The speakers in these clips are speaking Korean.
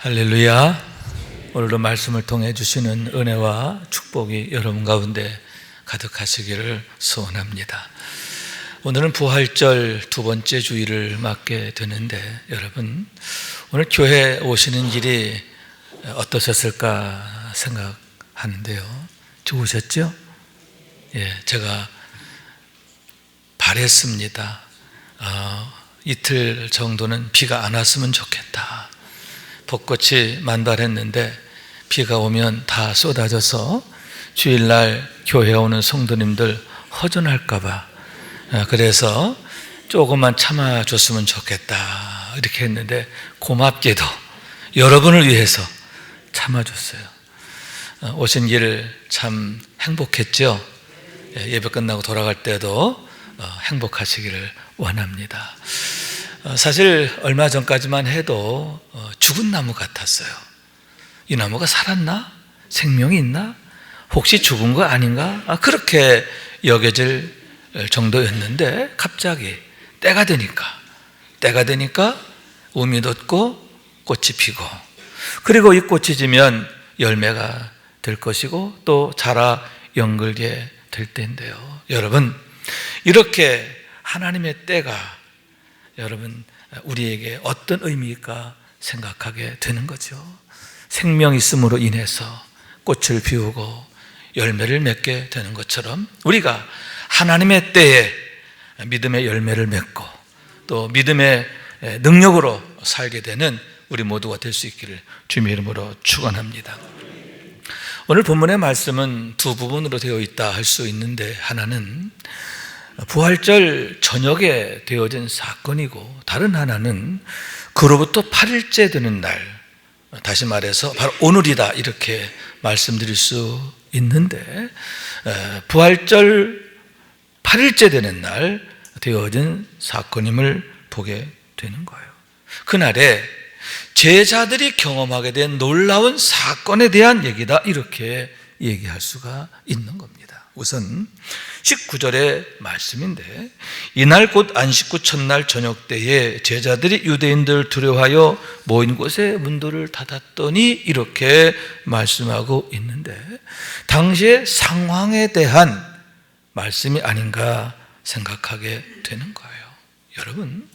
할렐루야. 오늘도 말씀을 통해 주시는 은혜와 축복이 여러분 가운데 가득하시기를 소원합니다. 오늘은 부활절 두 번째 주일을 맞게 되는데, 여러분 오늘 교회 오시는 길이 어떠셨을까 생각하는데요. 좋으셨죠? 제가 바랬습니다. 이틀 정도는 비가 안 왔으면 좋겠다. 벚꽃이 만발했는데 비가 오면 다 쏟아져서 주일날 교회에 오는 성도님들 허전할까봐, 그래서 조금만 참아줬으면 좋겠다 이렇게 했는데, 고맙게도 여러분을 위해서 참아줬어요. 오신 길 참 행복했죠? 예배 끝나고 돌아갈 때도 행복하시기를 원합니다. 사실 얼마 전까지만 해도 죽은 나무 같았어요. 이 나무가 살았나? 생명이 있나? 혹시 죽은 거 아닌가? 그렇게 여겨질 정도였는데, 갑자기 때가 되니까 움이 돋고 꽃이 피고, 그리고 이 꽃이 지면 열매가 될 것이고 또 자라 연글게 될 때인데요. 여러분, 이렇게 하나님의 때가 여러분 우리에게 어떤 의미일까 생각하게 되는 거죠. 생명 있음으로 인해서 꽃을 피우고 열매를 맺게 되는 것처럼, 우리가 하나님의 때에 믿음의 열매를 맺고 또 믿음의 능력으로 살게 되는 우리 모두가 될 수 있기를 주님의 이름으로 축원합니다. 오늘 본문의 말씀은 두 부분으로 되어 있다 할 수 있는데, 하나는 부활절 저녁에 되어진 사건이고, 다른 하나는 그로부터 8일째 되는 날, 다시 말해서 바로 오늘이다 이렇게 말씀드릴 수 있는데, 부활절 8일째 되는 날 되어진 사건임을 보게 되는 거예요. 그날에 제자들이 경험하게 된 놀라운 사건에 대한 얘기다 이렇게 얘기할 수가 있는 겁니다. 우선 19절의 말씀인데, 이날 곧 안식 후 첫날 저녁 때에 제자들이 유대인들 두려워하여 모인 곳에 문들을 닫았더니 이렇게 말씀하고 있는데, 당시의 상황에 대한 말씀이 아닌가 생각하게 되는 거예요. 여러분,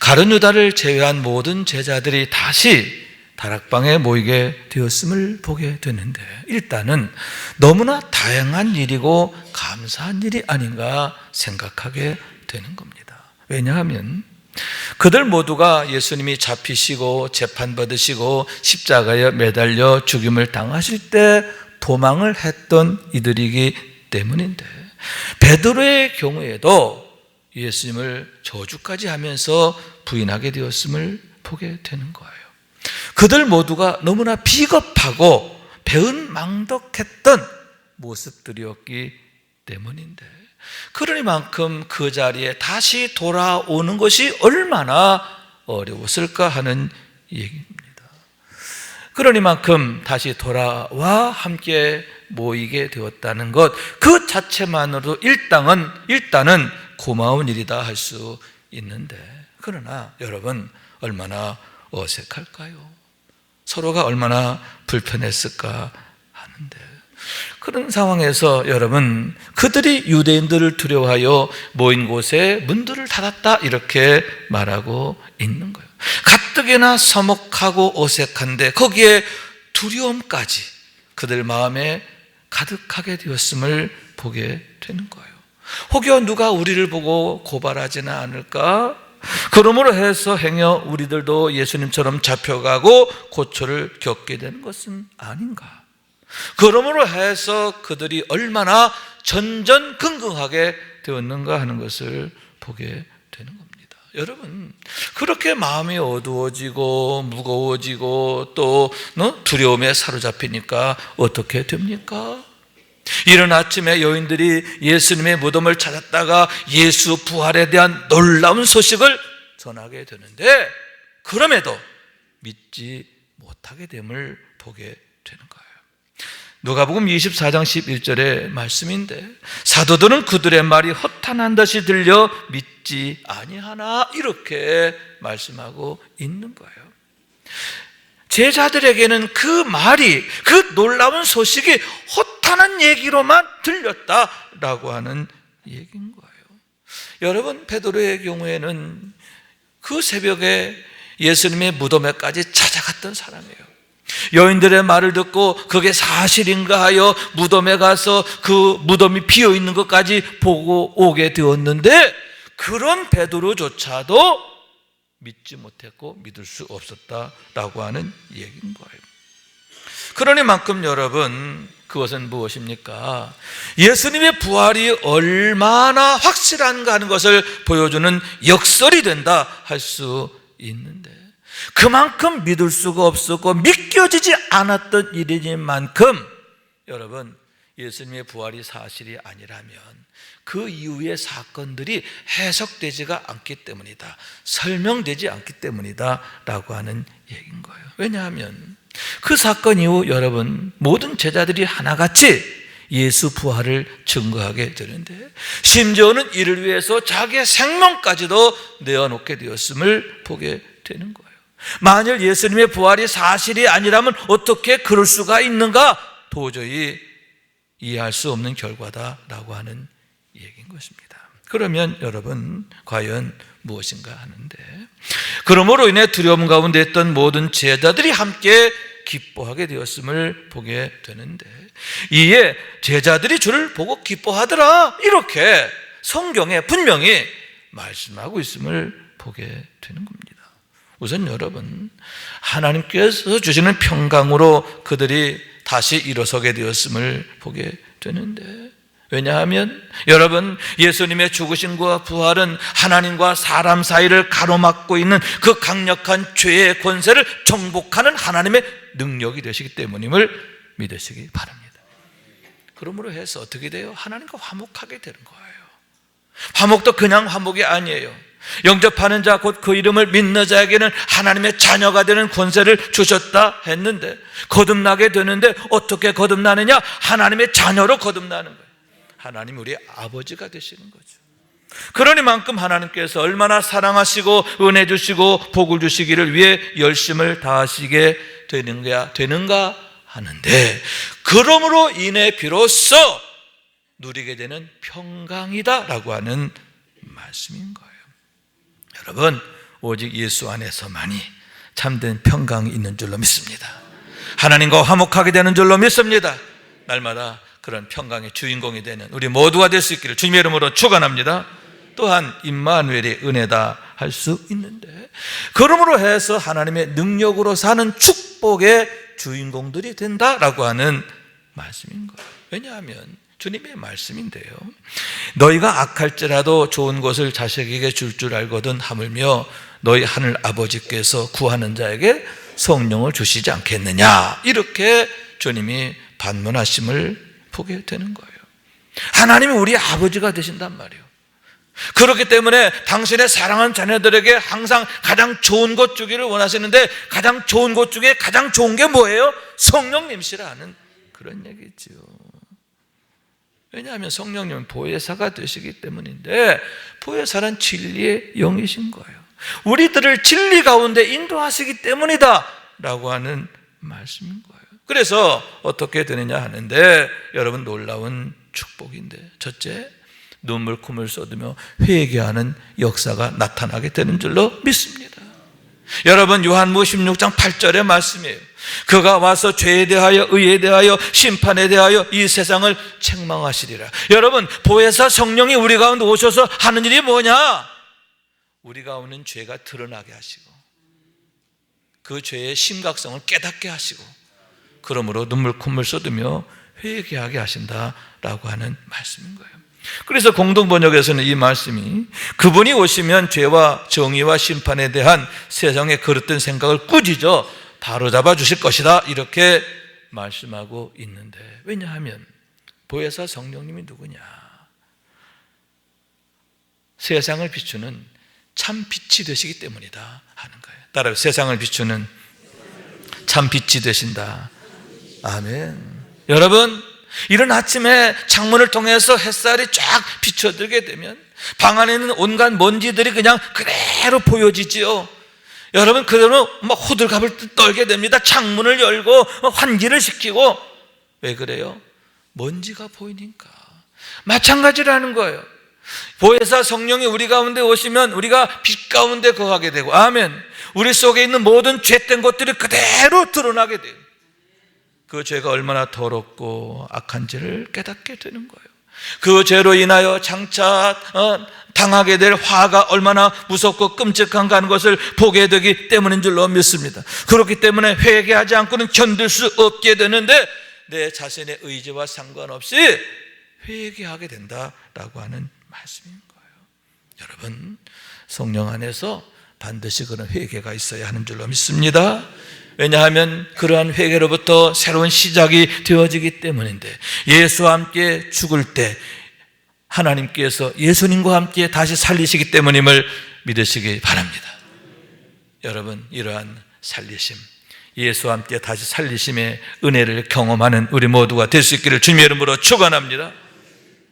가룟 유다를 제외한 모든 제자들이 다시 다락방에 모이게 되었음을 보게 되는데, 일단은 너무나 다양한 일이고 감사한 일이 아닌가 생각하게 되는 겁니다. 왜냐하면 그들 모두가 예수님이 잡히시고 재판받으시고 십자가에 매달려 죽임을 당하실 때 도망을 했던 이들이기 때문인데, 베드로의 경우에도 예수님을 저주까지 하면서 부인하게 되었음을 보게 되는 거예요. 그들 모두가 너무나 비겁하고 배은망덕했던 모습들이었기 때문인데, 그러니만큼 그 자리에 다시 돌아오는 것이 얼마나 어려웠을까 하는 얘기입니다. 그러니만큼 다시 돌아와 함께 모이게 되었다는 것, 그 자체만으로도 일단은 고마운 일이다 할 수 있는데, 그러나 여러분 얼마나 어색할까요? 서로가 얼마나 불편했을까 하는데, 그런 상황에서 여러분, 그들이 유대인들을 두려워하여 모인 곳에 문들을 닫았다 이렇게 말하고 있는 거예요. 가뜩이나 서먹하고 어색한데 거기에 두려움까지 그들 마음에 가득하게 되었음을 보게 되는 거예요. 혹여 누가 우리를 보고 고발하지는 않을까? 그러므로 해서 행여 우리들도 예수님처럼 잡혀가고 고초를 겪게 되는 것은 아닌가? 그러므로 해서 그들이 얼마나 전전긍긍하게 되었는가 하는 것을 보게 되는 겁니다. 여러분, 그렇게 마음이 어두워지고 무거워지고 또 두려움에 사로잡히니까 어떻게 됩니까? 이른 아침에 여인들이 예수님의 무덤을 찾았다가 예수 부활에 대한 놀라운 소식을 전하게 되는데, 그럼에도 믿지 못하게 됨을 보게 되는 거예요. 누가복음 24장 11절의 말씀인데, 사도들은 그들의 말이 허탄한 듯이 들려 믿지 아니하나 이렇게 말씀하고 있는 거예요. 제자들에게는 그 말이, 그 놀라운 소식이 허탄한 얘기로만 들렸다라고 하는 얘기인 거예요. 여러분, 베드로의 경우에는 그 새벽에 예수님의 무덤에까지 찾아갔던 사람이에요. 여인들의 말을 듣고 그게 사실인가 하여 무덤에 가서 그 무덤이 비어 있는 것까지 보고 오게 되었는데, 그런 베드로조차도 믿지 못했고 믿을 수 없었다라고 하는 얘기인 거예요. 그러니만큼 여러분, 그것은 무엇입니까? 예수님의 부활이 얼마나 확실한가 하는 것을 보여주는 역설이 된다 할 수 있는데, 그만큼 믿을 수가 없었고 믿겨지지 않았던 일인 만큼, 여러분, 예수님의 부활이 사실이 아니라면 그 이후의 사건들이 해석되지가 않기 때문이다, 설명되지 않기 때문이다 라고 하는 얘기인 거예요. 왜냐하면 그 사건 이후 여러분, 모든 제자들이 하나같이 예수 부활을 증거하게 되는데, 심지어는 이를 위해서 자기의 생명까지도 내어놓게 되었음을 보게 되는 거예요. 만일 예수님의 부활이 사실이 아니라면 어떻게 그럴 수가 있는가? 도저히 이해할 수 없는 결과다라고 하는 얘기인 것입니다. 그러면 여러분, 과연 무엇인가 하는데, 그러므로 인해 두려움 가운데 있던 모든 제자들이 함께 기뻐하게 되었음을 보게 되는데, 이에 제자들이 주를 보고 기뻐하더라, 이렇게 성경에 분명히 말씀하고 있음을 보게 되는 겁니다. 우선 여러분, 하나님께서 주시는 평강으로 그들이 다시 일어서게 되었음을 보게 되는데, 왜냐하면 여러분, 예수님의 죽으심과 부활은 하나님과 사람 사이를 가로막고 있는 그 강력한 죄의 권세를 정복하는 하나님의 능력이 되시기 때문임을 믿으시기 바랍니다. 그러므로 해서 어떻게 돼요? 하나님과 화목하게 되는 거예요. 화목도 그냥 화목이 아니에요. 영접하는 자, 곧 그 이름을 믿는 자에게는 하나님의 자녀가 되는 권세를 주셨다 했는데, 거듭나게 되는데 어떻게 거듭나느냐? 하나님의 자녀로 거듭나는 거예요. 하나님 우리 아버지가 되시는 거죠. 그러니만큼 하나님께서 얼마나 사랑하시고 은혜 주시고 복을 주시기를 위해 열심을 다하시게 되는가 하는데, 그러므로 인해 비로소 누리게 되는 평강이다라고 하는 말씀인 거예요. 여러분, 오직 예수 안에서만이 참된 평강이 있는 줄로 믿습니다. 하나님과 화목하게 되는 줄로 믿습니다. 날마다 그런 평강의 주인공이 되는 우리 모두가 될 수 있기를 주님의 이름으로 축원합니다. 또한 임마누엘의 은혜다 할 수 있는데, 그러므로 해서 하나님의 능력으로 사는 축복의 주인공들이 된다라고 하는 말씀인 거예요. 왜냐하면 주님의 말씀인데요, 너희가 악할지라도 좋은 것을 자식에게 줄 줄 알거든 하물며 너희 하늘 아버지께서 구하는 자에게 성령을 주시지 않겠느냐, 이렇게 주님이 반문하심을 보게 되는 거예요. 하나님이 우리 아버지가 되신단 말이에요. 그렇기 때문에 당신의 사랑하는 자녀들에게 항상 가장 좋은 것 주기를 원하시는데, 가장 좋은 것 중에 가장 좋은 게 뭐예요? 성령님이시라 하는 그런 얘기죠. 왜냐하면 성령님은 보혜사가 되시기 때문인데, 보혜사란 진리의 영이신 거예요. 우리들을 진리 가운데 인도하시기 때문이다 라고 하는 말씀인 거예요. 그래서 어떻게 되느냐 하는데, 여러분, 놀라운 축복인데, 첫째, 눈물 콧물 쏟으며 회개하는 역사가 나타나게 되는 줄로 믿습니다. 여러분, 요한복음 16장 8절의 말씀이에요. 그가 와서 죄에 대하여 의에 대하여 심판에 대하여 이 세상을 책망하시리라. 여러분, 보혜사 성령이 우리 가운데 오셔서 하는 일이 뭐냐? 우리 가운데 죄가 드러나게 하시고 그 죄의 심각성을 깨닫게 하시고, 그러므로 눈물 콧물 쏟으며 회개하게 하신다라고 하는 말씀인 거예요. 그래서 공동번역에서는 이 말씀이 그분이 오시면 죄와 정의와 심판에 대한 세상의 그릇된 생각을 꾸짖어 바로잡아 주실 것이다, 이렇게 말씀하고 있는데, 왜냐하면 보혜사 성령님이 누구냐? 세상을 비추는 참 빛이 되시기 때문이다 하는 거예요. 따라서 세상을 비추는 참 빛이 되신다. 아멘. 여러분, 이른 아침에 창문을 통해서 햇살이 쫙 비춰들게 되면 방 안에 있는 온갖 먼지들이 그냥 그대로 보여지지요. 여러분, 그대로 막 호들갑을 떨게 됩니다. 창문을 열고 환기를 시키고. 왜 그래요? 먼지가 보이니까. 마찬가지라는 거예요. 보혜사 성령이 우리 가운데 오시면 우리가 빛 가운데 거하게 되고, 아멘, 우리 속에 있는 모든 죄된 것들이 그대로 드러나게 돼요. 그 죄가 얼마나 더럽고 악한지를 깨닫게 되는 거예요. 그 죄로 인하여 장차 당하게 될 화가 얼마나 무섭고 끔찍한가 하는 것을 보게 되기 때문인 줄로 믿습니다. 그렇기 때문에 회개하지 않고는 견딜 수 없게 되는데, 내 자신의 의지와 상관없이 회개하게 된다라고 하는 말씀인 거예요. 여러분, 성령 안에서 반드시 그런 회개가 있어야 하는 줄로 믿습니다. 왜냐하면 그러한 회개로부터 새로운 시작이 되어지기 때문인데, 예수와 함께 죽을 때 하나님께서 예수님과 함께 다시 살리시기 때문임을 믿으시기 바랍니다. 여러분, 이러한 살리심, 예수와 함께 다시 살리심의 은혜를 경험하는 우리 모두가 될 수 있기를 주님의 이름으로 축원합니다.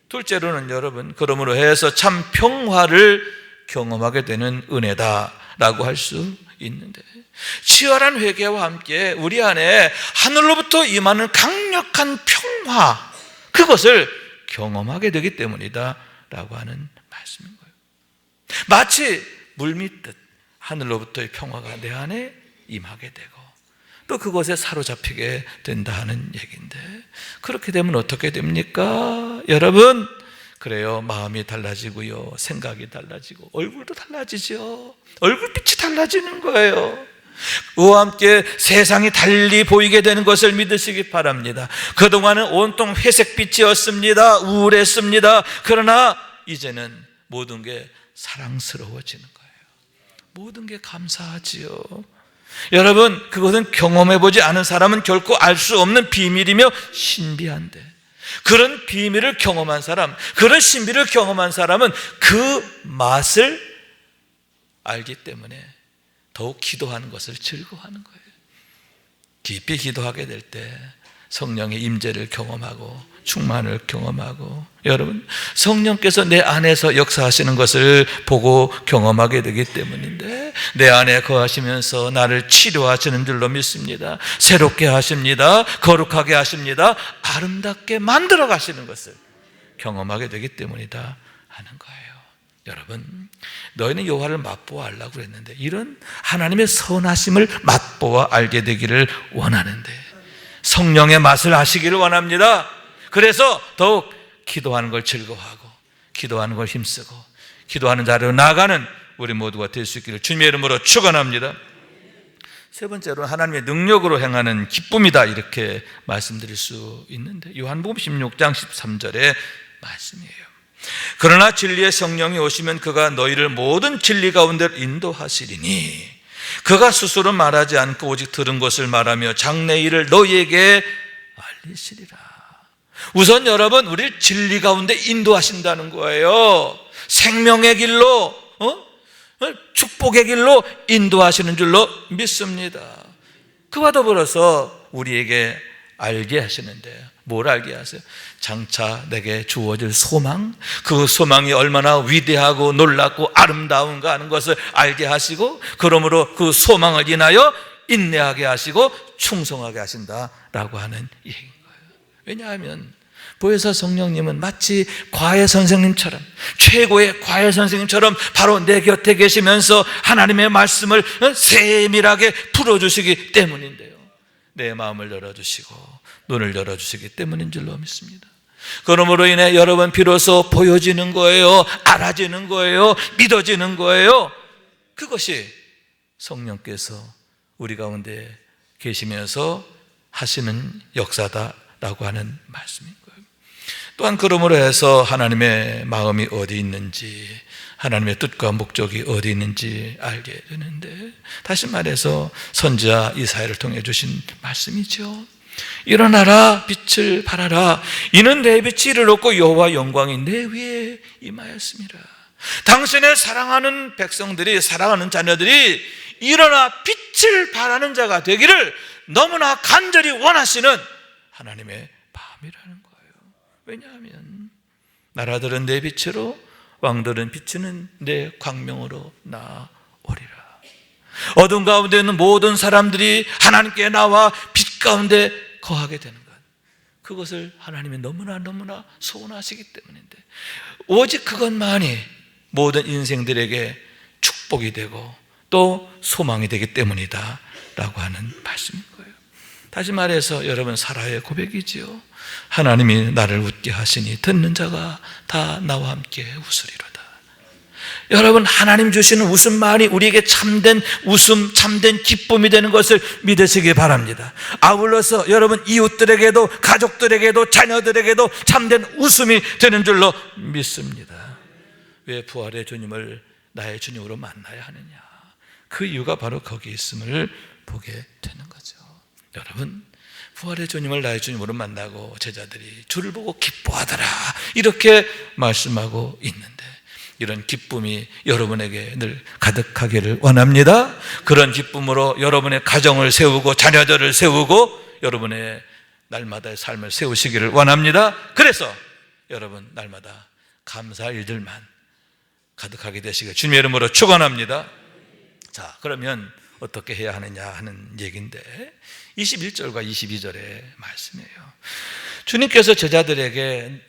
둘째로는 여러분, 그러므로 해서 참 평화를 경험하게 되는 은혜다라고 할 수 있는데, 치열한 회개와 함께 우리 안에 하늘로부터 임하는 강력한 평화, 그것을 경험하게 되기 때문이다 라고 하는 말씀인 거예요. 마치 물밀듯 하늘로부터의 평화가 내 안에 임하게 되고 또 그것에 사로잡히게 된다 하는 얘기인데, 그렇게 되면 어떻게 됩니까? 여러분, 그래요, 마음이 달라지고요, 생각이 달라지고 얼굴도 달라지죠. 얼굴빛이 달라지는 거예요. 그와 함께 세상이 달리 보이게 되는 것을 믿으시기 바랍니다. 그동안은 온통 회색빛이었습니다. 우울했습니다. 그러나 이제는 모든 게 사랑스러워지는 거예요. 모든 게 감사하지요. 여러분, 그것은 경험해보지 않은 사람은 결코 알 수 없는 비밀이며 신비한데, 그런 비밀을 경험한 사람, 그런 신비를 경험한 사람은 그 맛을 알기 때문에 더욱 기도하는 것을 즐거워하는 거예요. 깊이 기도하게 될 때 성령의 임재를 경험하고 충만을 경험하고, 여러분, 성령께서 내 안에서 역사하시는 것을 보고 경험하게 되기 때문인데, 내 안에 거하시면서 나를 치료하시는 줄로 믿습니다. 새롭게 하십니다. 거룩하게 하십니다. 아름답게 만들어 가시는 것을 경험하게 되기 때문이다 하는 거예요. 여러분, 너희는 여호와를 맛보아 알라고 그랬는데, 이런 하나님의 선하심을 맛보아 알게 되기를 원하는데, 성령의 맛을 아시기를 원합니다. 그래서 더욱 기도하는 걸 즐거워하고 기도하는 걸 힘쓰고 기도하는 자리로 나아가는 우리 모두가 될 수 있기를 주님의 이름으로 축원합니다. 세 번째로 하나님의 능력으로 행하는 기쁨이다, 이렇게 말씀드릴 수 있는데, 요한복음 16장 13절의 말씀이에요. 그러나 진리의 성령이 오시면 그가 너희를 모든 진리 가운데 인도하시리니 그가 스스로 말하지 않고 오직 들은 것을 말하며 장래 일을 너희에게 알리시리라. 우선 여러분, 우리를 진리 가운데 인도하신다는 거예요. 생명의 길로, 축복의 길로 인도하시는 줄로 믿습니다. 그와 더불어서 우리에게 알게 하시는데, 뭘 알게 하세요? 장차 내게 주어질 소망, 그 소망이 얼마나 위대하고 놀랍고 아름다운가 하는 것을 알게 하시고, 그러므로 그 소망을 인하여 인내하게 하시고 충성하게 하신다라고 하는 얘기인 거예요. 왜냐하면 보혜사 성령님은 마치 과외 선생님처럼, 최고의 과외 선생님처럼 바로 내 곁에 계시면서 하나님의 말씀을 세밀하게 풀어주시기 때문인데요, 내 마음을 열어주시고 눈을 열어주시기 때문인 줄로 믿습니다. 그러므로 인해 여러분, 비로소 보여지는 거예요, 알아지는 거예요, 믿어지는 거예요. 그것이 성령께서 우리 가운데 계시면서 하시는 역사다라고 하는 말씀인 거예요. 또한 그러므로 해서 하나님의 마음이 어디 있는지, 하나님의 뜻과 목적이 어디 있는지 알게 되는데, 다시 말해서 선지자 이사야를 통해 주신 말씀이죠. 일어나라, 빛을 발하라. 이는 내 빛이 이를 얻고 여호와 영광이 내 위에 임하였습니다. 당신의 사랑하는 백성들이, 사랑하는 자녀들이 일어나 빛을 발하는 자가 되기를 너무나 간절히 원하시는 하나님의 마음이라는 거예요. 왜냐하면 나라들은 내 빛으로, 왕들은 비추는 내 광명으로 나오리라. 어둠 가운데 있는 모든 사람들이 하나님께 나와 빛 가운데 거하게 되는 것, 그것을 하나님이 너무나 소원하시기 때문인데, 오직 그것만이 모든 인생들에게 축복이 되고 또 소망이 되기 때문이다 라고 하는 말씀인 거예요. 다시 말해서 여러분, 사라의 고백이지요. 하나님이 나를 웃게 하시니 듣는 자가 다 나와 함께 웃으리로다. 여러분, 하나님 주시는 웃음만이 우리에게 참된 웃음, 참된 기쁨이 되는 것을 믿으시기 바랍니다. 아울러서 여러분, 이웃들에게도, 가족들에게도, 자녀들에게도 참된 웃음이 되는 줄로 믿습니다. 왜 부활의 주님을 나의 주님으로 만나야 하느냐? 그 이유가 바로 거기에 있음을 보게 되는 거죠. 여러분, 부활의 주님을 나의 주님으로 만나고 제자들이 주를 보고 기뻐하더라, 이렇게 말씀하고 있는데, 이런 기쁨이 여러분에게 늘 가득하기를 원합니다. 그런 기쁨으로 여러분의 가정을 세우고 자녀들을 세우고 여러분의 날마다의 삶을 세우시기를 원합니다. 그래서 여러분, 날마다 감사할 일들만 가득하게 되시길 주님의 이름으로 축원합니다. 자, 그러면 어떻게 해야 하느냐 하는 얘기인데, 21절과 22절의 말씀이에요. 주님께서 제자들에게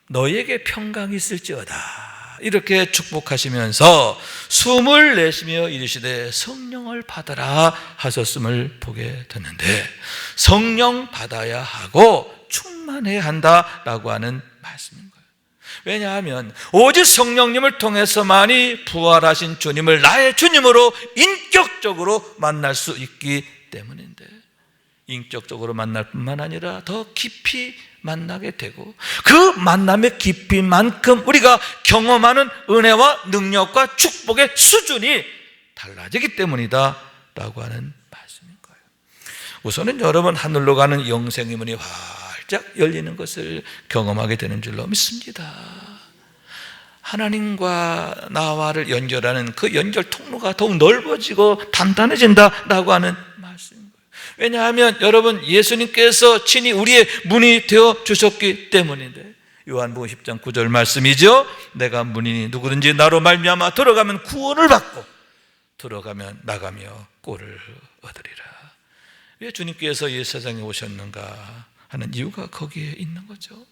너희에게 평강이 있을지어다 이렇게 축복하시면서 숨을 내쉬며 이르시되 성령을 받아라 하셨음을 보게 되는데, 성령 받아야 하고 충만해야 한다라고 하는 말씀인 거예요. 왜냐하면 오직 성령님을 통해서만이 부활하신 주님을 나의 주님으로 인격적으로 만날 수 있기 때문인데, 인격적으로 만날 뿐만 아니라 더 깊이 만나게 되고, 그 만남의 깊이만큼 우리가 경험하는 은혜와 능력과 축복의 수준이 달라지기 때문이다 라고 하는 말씀인 거예요. 우선은 여러분, 하늘로 가는 영생의 문이 활짝 열리는 것을 경험하게 되는 줄로 믿습니다. 하나님과 나와를 연결하는 그 연결 통로가 더욱 넓어지고 단단해진다라고 하는 말씀인 거예요. 왜냐하면 여러분, 예수님께서 친히 우리의 문이 되어 주셨기 때문인데, 요한복음 10장 9절 말씀이죠. 내가 문이니 누구든지 나로 말미암아 들어가면 구원을 받고 들어가면 나가며 꼴을 얻으리라. 왜 주님께서 이 세상에 오셨는가 하는 이유가 거기에 있는 거죠.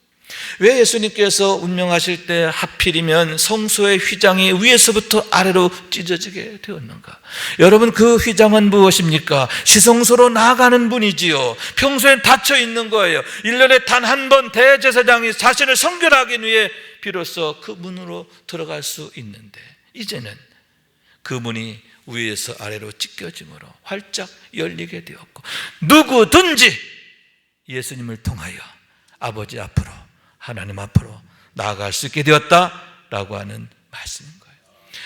왜 예수님께서 운명하실 때 하필이면 성소의 휘장이 위에서부터 아래로 찢어지게 되었는가? 여러분, 그 휘장은 무엇입니까? 시성소로 나아가는 문이지요. 평소엔 닫혀 있는 거예요. 1년에 단 한 번 대제사장이 자신을 성결하기 위해 비로소 그 문으로 들어갈 수 있는데, 이제는 그 문이 위에서 아래로 찢겨짐으로 활짝 열리게 되었고, 누구든지 예수님을 통하여 아버지 앞으로, 하나님 앞으로 나아갈 수 있게 되었다라고 하는 말씀인 거예요.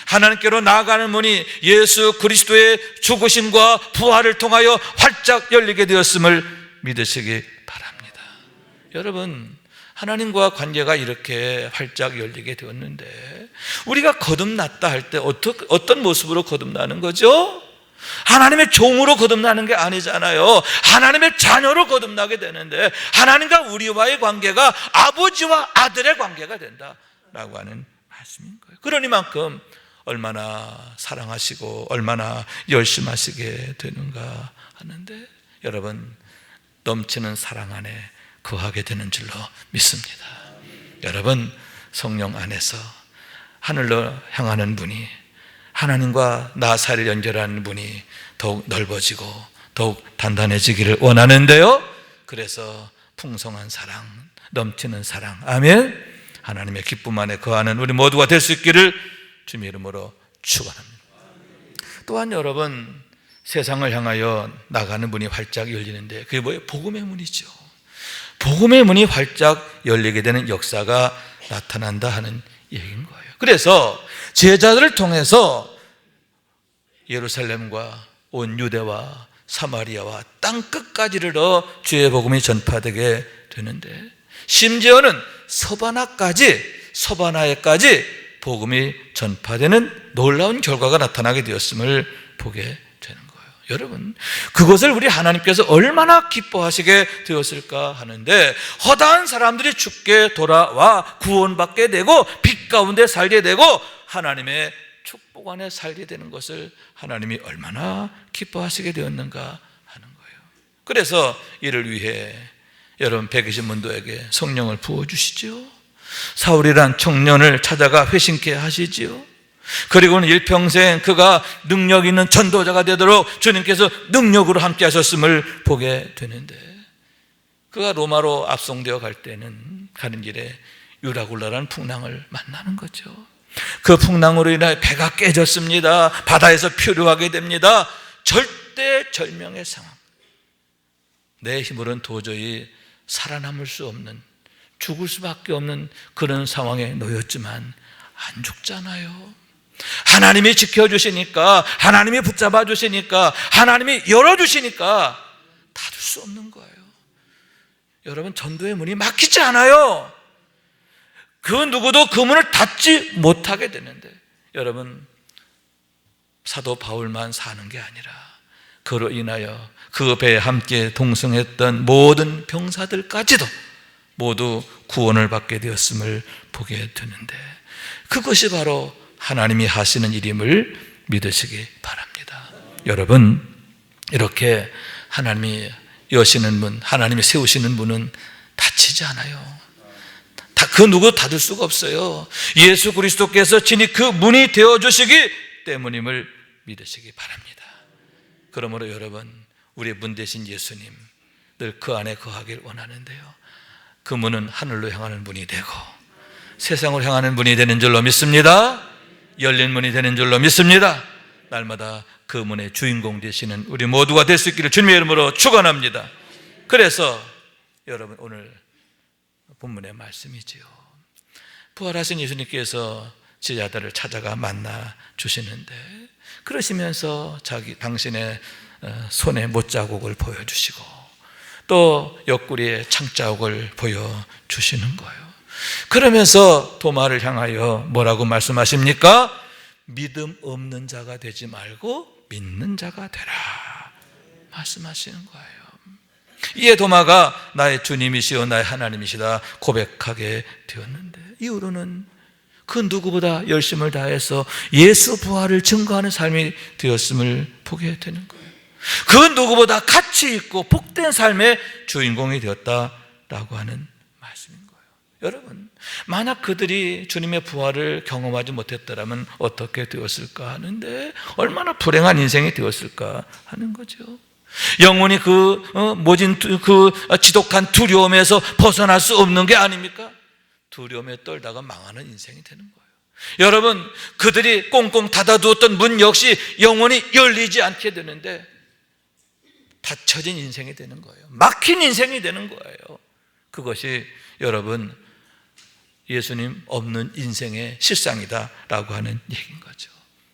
하나님께로 나아가는 문이 예수 그리스도의 죽으심과 부활을 통하여 활짝 열리게 되었음을 믿으시기 바랍니다. 여러분, 하나님과 관계가 이렇게 활짝 열리게 되었는데, 우리가 거듭났다 할 때 어떤 모습으로 거듭나는 거죠? 하나님의 종으로 거듭나는 게 아니잖아요. 하나님의 자녀로 거듭나게 되는데, 하나님과 우리와의 관계가 아버지와 아들의 관계가 된다라고 하는 말씀인 거예요. 그러니만큼 얼마나 사랑하시고 얼마나 열심하시게 되는가 하는데, 여러분, 넘치는 사랑 안에 거하게 되는 줄로 믿습니다. 여러분, 성령 안에서 하늘로 향하는 분이, 하나님과 나 사이를 연결하는 분이 더욱 넓어지고 더욱 단단해지기를 원하는데요, 그래서 풍성한 사랑, 넘치는 사랑, 아멘, 하나님의 기쁨 안에 거하는 우리 모두가 될 수 있기를 주님의 이름으로 축원합니다. 또한 여러분, 세상을 향하여 나가는 문이 활짝 열리는데, 그게 뭐예요? 복음의 문이죠. 복음의 문이 활짝 열리게 되는 역사가 나타난다 하는 얘기인 거예요. 그래서 제자들을 통해서 예루살렘과 온 유대와 사마리아와 땅끝까지를 주의 복음이 전파되게 되는데, 심지어는 서바나에까지 복음이 전파되는 놀라운 결과가 나타나게 되었음을 보게 되는 거예요. 여러분, 그것을 우리 하나님께서 얼마나 기뻐하시게 되었을까 하는데, 허다한 사람들이 죽게 돌아와 구원받게 되고 빛 가운데 살게 되고 하나님의 축복 안에 살게 되는 것을 하나님이 얼마나 기뻐하시게 되었는가 하는 거예요. 그래서 이를 위해 여러분 120문도에게 성령을 부어주시지요. 사울이란 청년을 찾아가 회심케 하시지요. 그리고는 일평생 그가 능력 있는 전도자가 되도록 주님께서 능력으로 함께 하셨음을 보게 되는데, 그가 로마로 압송되어 갈 때는 가는 길에 유라굴라라는 풍랑을 만나는 거죠. 그 풍랑으로 인해 배가 깨졌습니다. 바다에서 표류하게 됩니다. 절대절명의 상황. 내 힘으로는 도저히 살아남을 수 없는, 죽을 수밖에 없는 그런 상황에 놓였지만 안 죽잖아요. 하나님이 지켜주시니까, 하나님이 붙잡아 주시니까, 하나님이 열어주시니까 닫을 수 없는 거예요. 여러분, 전도의 문이 막히지 않아요. 그 누구도 그 문을 닫지 못하게 되는데, 여러분, 사도 바울만 사는 게 아니라 그로 인하여 그 배에 함께 동승했던 모든 병사들까지도 모두 구원을 받게 되었음을 보게 되는데, 그것이 바로 하나님이 하시는 일임을 믿으시기 바랍니다. 여러분, 이렇게 하나님이 여시는 문, 하나님이 세우시는 문은 닫히지 않아요. 그 누구 닫을 수가 없어요. 예수 그리스도께서 친히 그 문이 되어주시기 때문임을 믿으시기 바랍니다. 그러므로 여러분, 우리의 문 되신 예수님 늘 그 안에 거하길 원하는데요, 그 문은 하늘로 향하는 문이 되고 세상으로 향하는 문이 되는 줄로 믿습니다. 열린 문이 되는 줄로 믿습니다. 날마다 그 문의 주인공 되시는 우리 모두가 될 수 있기를 주님의 이름으로 축원합니다. 그래서 여러분, 오늘 본문의 말씀이지요. 부활하신 예수님께서 제자들을 찾아가 만나 주시는데, 그러시면서 당신의 손에 못자국을 보여주시고 또 옆구리에 창자국을 보여주시는 거예요. 그러면서 도마를 향하여 뭐라고 말씀하십니까? 믿음 없는 자가 되지 말고 믿는 자가 되라 말씀하시는 거예요. 이에 도마가 나의 주님이시오 나의 하나님이시다 고백하게 되었는데, 이후로는 그 누구보다 열심을 다해서 예수 부활을 증거하는 삶이 되었음을 보게 되는 거예요. 그 누구보다 가치 있고 복된 삶의 주인공이 되었다라고 하는 말씀인 거예요. 여러분, 만약 그들이 주님의 부활을 경험하지 못했더라면 어떻게 되었을까 하는데, 얼마나 불행한 인생이 되었을까 하는 거죠. 영혼이 모진 지독한 두려움에서 벗어날 수 없는 게 아닙니까? 두려움에 떨다가 망하는 인생이 되는 거예요. 여러분, 그들이 꽁꽁 닫아두었던 문 역시 영원히 열리지 않게 되는데 닫혀진 인생이 되는 거예요. 막힌 인생이 되는 거예요. 그것이 여러분, 예수님 없는 인생의 실상이다라고 하는 얘기인 거죠.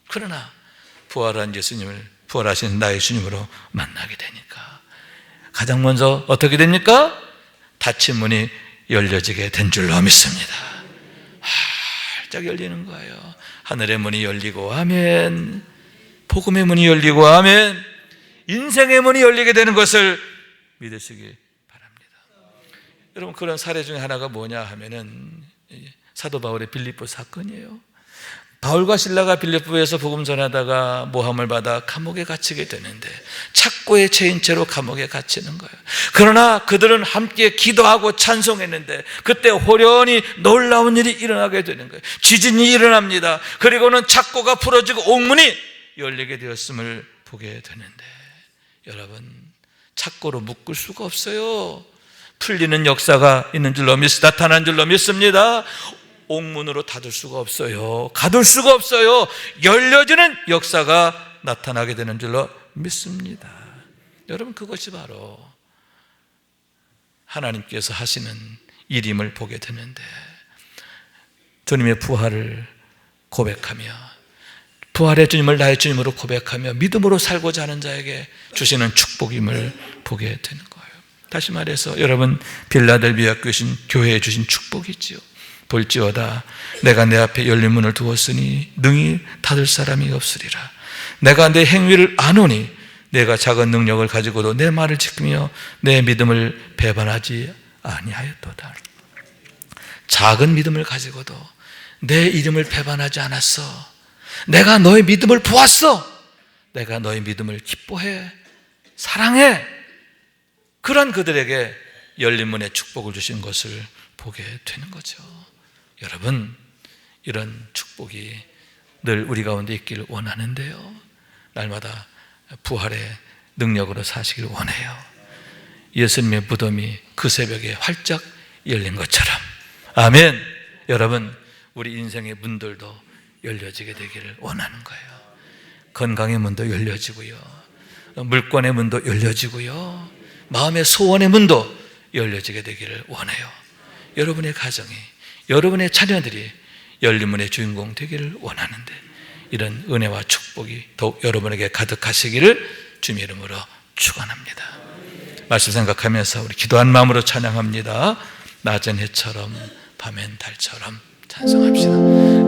그러나 부활한 예수님을, 부활하신 나의 주님으로 만나게 되니까 가장 먼저 어떻게 됩니까? 닫힌 문이 열려지게 된 줄로 믿습니다. 활짝 열리는 거예요. 하늘의 문이 열리고 아멘, 복음의 문이 열리고 아멘, 인생의 문이 열리게 되는 것을 믿으시기 바랍니다. 여러분, 그런 사례 중에 하나가 뭐냐 하면은 사도 바울의 빌립보 사건이에요. 바울과 실라가 빌립보에서 복음 전하다가 모함을 받아 감옥에 갇히게 되는데, 착고에 채인 채로 감옥에 갇히는 거예요. 그러나 그들은 함께 기도하고 찬송했는데 그때 호련히 놀라운 일이 일어나게 되는 거예요. 지진이 일어납니다. 그리고는 착고가 풀어지고 옥문이 열리게 되었음을 보게 되는데, 여러분, 착고로 묶을 수가 없어요. 풀리는 역사가 있는 줄로 나타난 줄로 믿습니다. 옥문으로 닫을 수가 없어요. 가둘 수가 없어요. 열려지는 역사가 나타나게 되는 줄로 믿습니다. 여러분, 그것이 바로 하나님께서 하시는 일임을 보게 되는데, 주님의 부활을 고백하며, 부활의 주님을 나의 주님으로 고백하며 믿음으로 살고자 하는 자에게 주시는 축복임을 보게 되는 거예요. 다시 말해서 여러분, 빌라델비아 교회에 주신 축복이지요. 볼지어다 내가 내 앞에 열린 문을 두었으니 능히 닫을 사람이 없으리라. 내가 내 행위를 아노니 내가 작은 능력을 가지고도 내 말을 지키며 내 믿음을 배반하지 아니하였도다. 작은 믿음을 가지고도 내 이름을 배반하지 않았어. 내가 너의 믿음을 보았어. 내가 너의 믿음을 기뻐해, 사랑해. 그런 그들에게 열린 문의 축복을 주신 것을 보게 되는 거죠. 여러분, 이런 축복이 늘 우리 가운데 있기를 원하는데요, 날마다 부활의 능력으로 사시길 원해요. 예수님의 무덤이 그 새벽에 활짝 열린 것처럼, 아멘. 여러분, 우리 인생의 문들도 열려지게 되기를 원하는 거예요. 건강의 문도 열려지고요, 물권의 문도 열려지고요, 마음의 소원의 문도 열려지게 되기를 원해요. 여러분의 가정이, 여러분의 자녀들이 열린 문의 주인공 되기를 원하는데, 이런 은혜와 축복이 더욱 여러분에게 가득하시기를 주님의 이름으로 축원합니다. 말씀 생각하면서 우리 기도한 마음으로 찬양합니다. 낮은 해처럼 밤엔 달처럼 찬송합시다.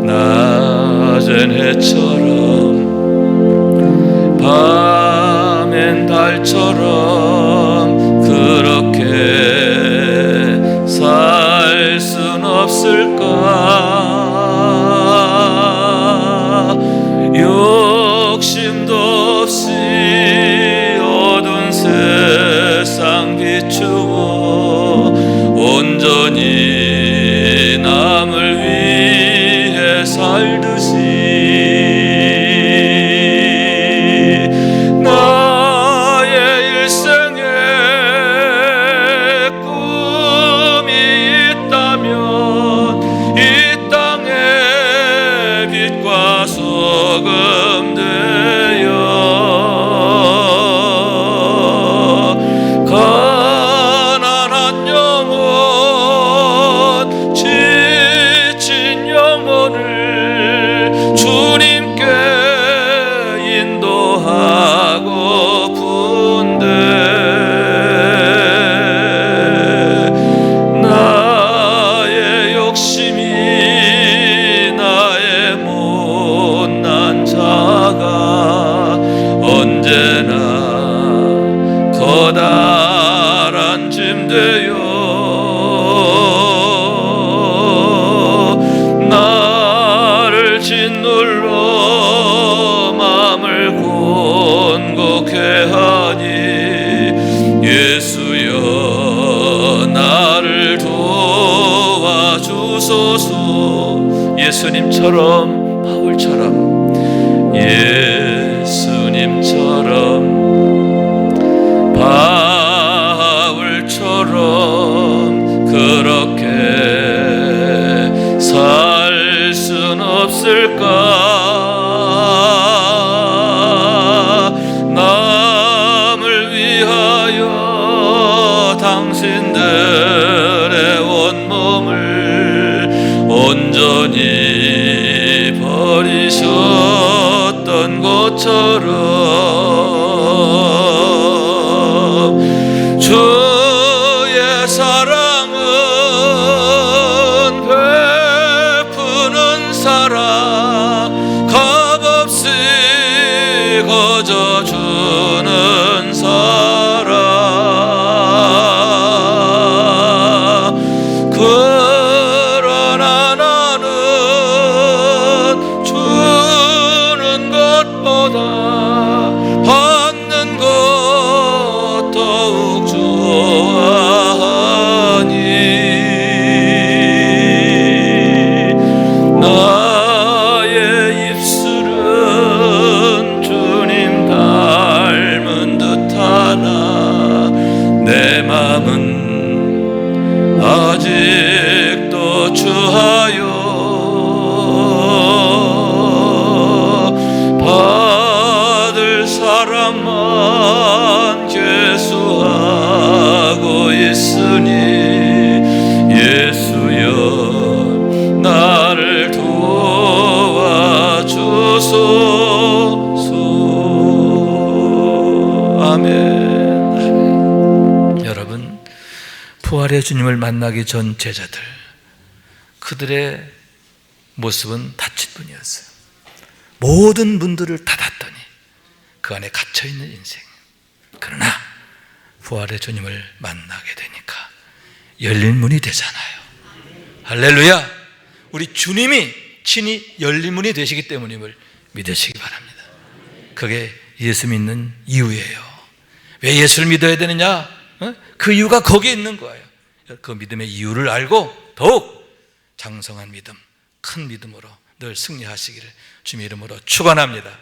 낮은 해처럼 밤엔 달처럼 그렇게 살 순 없을까? 욕심도 없이 어두운 세상 비추어 온전히 남을 위해 살듯이 나의 일생에 꿈이 있다면 이 땅의 빛과 소금 되어 가난한 영혼, 지친 영혼을 주님께 인도하고픈데 나의 욕심이 나의 못난 자가 언제나 커다란 짐 되어 나를 짓눌러 마음을 곤곡해 하니 예수여 나를 도와주소서. 예수님처럼, 바울처럼, 예수님처럼, 바울처럼 그렇게 살 순 없을까? 남을 위하여 당신들의 온몸을 온전히 버리셨던 것처럼 주의 사랑은 베푸는 사랑, 값없이 거저주는 사랑. 그러나 나는 주는 것보다 받는 것 더욱 좋아하니 나의 입술은 주님 닮은 듯하나 내 맘은 아직도 주하여 받을 사람만 계수하고 있으니 예수여 나를 도와주소서. 아멘. 여러분, 부활의 주님을 만나기 전 제자들, 그들의 모습은 닫힌 분이었어요. 모든 문들을 닫았더니 그 안에 갇혀있는 인생. 그러나 부활의 주님을 만나게 되니까 열린 문이 되잖아요. 할렐루야. 우리 주님이 친히 열린 문이 되시기 때문임을 믿으시기 바랍니다. 그게 예수 믿는 이유예요. 왜 예수를 믿어야 되느냐? 그 이유가 거기에 있는 거예요. 그 믿음의 이유를 알고 더욱 장성한 믿음, 큰 믿음으로 늘 승리하시기를 주님의 이름으로 축원합니다.